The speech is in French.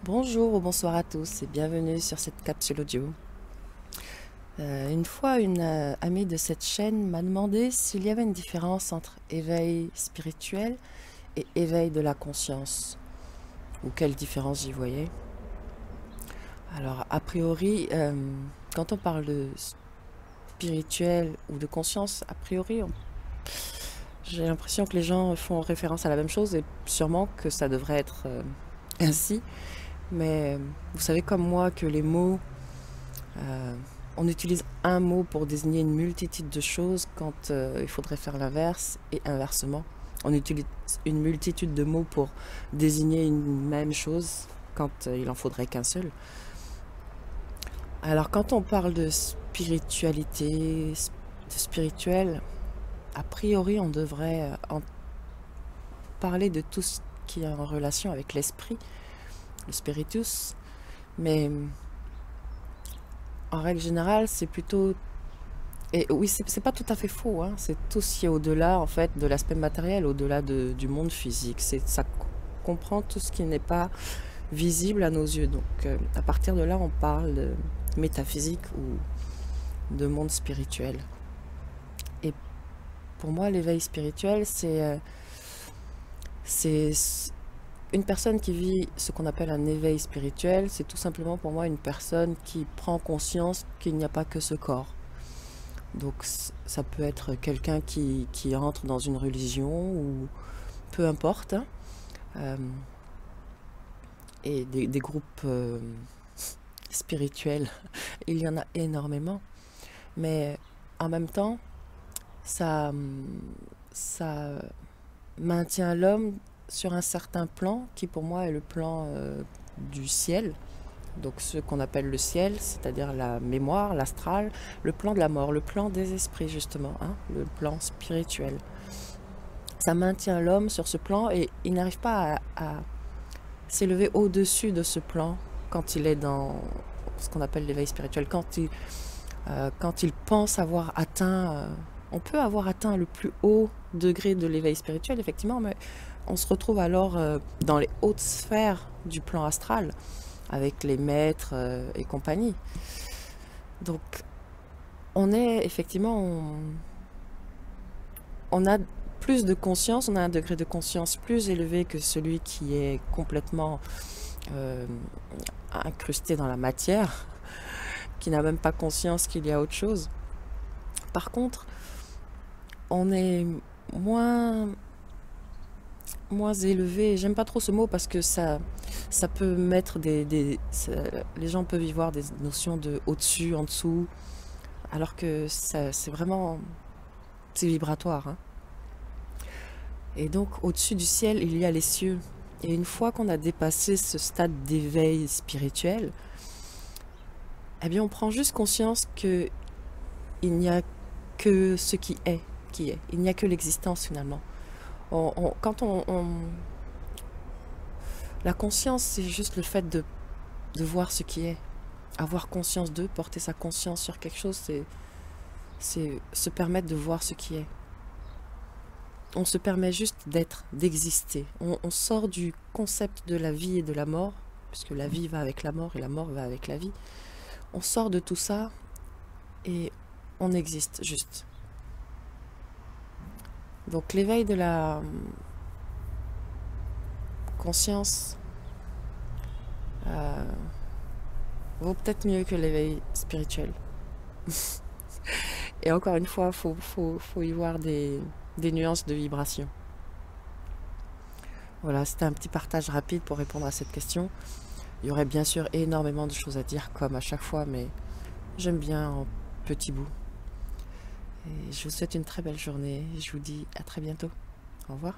Bonjour ou bonsoir à tous et bienvenue sur cette capsule audio. Une fois, une amie de cette chaîne m'a demandé s'il y avait une différence entre éveil spirituel et éveil de la conscience, ou quelle différence j'y voyais. Alors, a priori, quand on parle de spirituel ou de conscience, a priori, j'ai l'impression que les gens font référence à la même chose et sûrement que ça devrait être ainsi. Mais vous savez comme moi que les mots, on utilise un mot pour désigner une multitude de choses quand il faudrait faire l'inverse et inversement. On utilise une multitude de mots pour désigner une même chose quand il en faudrait qu'un seul. Alors quand on parle de spiritualité, de spirituel, a priori on devrait en parler de tout ce qui est en relation avec l'esprit, le spiritus, mais en règle générale, c'est plutôt... Et oui, c'est pas tout à fait faux, hein. C'est tout ce qui est au-delà, en fait, de l'aspect matériel, au-delà du monde physique. Ça comprend tout ce qui n'est pas visible à nos yeux. Donc, à partir de là, on parle de métaphysique ou de monde spirituel. Et pour moi, l'éveil spirituel, c'est une personne qui vit ce qu'on appelle un éveil spirituel. C'est tout simplement pour moi une personne qui prend conscience qu'il n'y a pas que ce corps. Donc ça peut être quelqu'un qui entre dans une religion ou peu importe, hein. Et des groupes spirituels, il y en a énormément. Mais en même temps, ça maintient l'homme sur un certain plan qui pour moi est le plan du ciel. Donc ce qu'on appelle le ciel, c'est-à-dire la mémoire, l'astral, le plan de la mort, le plan des esprits justement, hein, le plan spirituel. Ça maintient l'homme sur ce plan et il n'arrive pas à s'élever au-dessus de ce plan quand il est dans ce qu'on appelle l'éveil spirituel, quand il pense avoir atteint... on peut avoir atteint le plus haut degré de l'éveil spirituel, effectivement, mais on se retrouve alors dans les hautes sphères du plan astral, avec les maîtres et compagnie. Donc, on est effectivement, on a plus de conscience, on a un degré de conscience plus élevé que celui qui est complètement incrusté dans la matière, qui n'a même pas conscience qu'il y a autre chose. Par contre, on est moins élevé. J'aime pas trop ce mot parce que ça peut mettre les gens peuvent y voir des notions de au-dessus, en dessous, alors que c'est vraiment, c'est vibratoire, hein. Et donc au-dessus du ciel, il y a les cieux. Et une fois qu'on a dépassé ce stade d'éveil spirituel, eh bien on prend juste conscience que il n'y a que ce qui est. Il n'y a que l'existence finalement. La conscience, c'est juste le fait de voir ce qui est. Avoir conscience de, porter sa conscience sur quelque chose, c'est se permettre de voir ce qui est. On se permet juste d'être, d'exister. On sort du concept de la vie et de la mort, puisque la vie va avec la mort et la mort va avec la vie. On sort de tout ça et on existe juste. Donc l'éveil de la conscience vaut peut-être mieux que l'éveil spirituel. Et encore une fois, faut y voir des nuances de vibration. Voilà, c'était un petit partage rapide pour répondre à cette question. Il y aurait bien sûr énormément de choses à dire, comme à chaque fois, mais j'aime bien en petits bouts. Et je vous souhaite une très belle journée et je vous dis à très bientôt. Au revoir.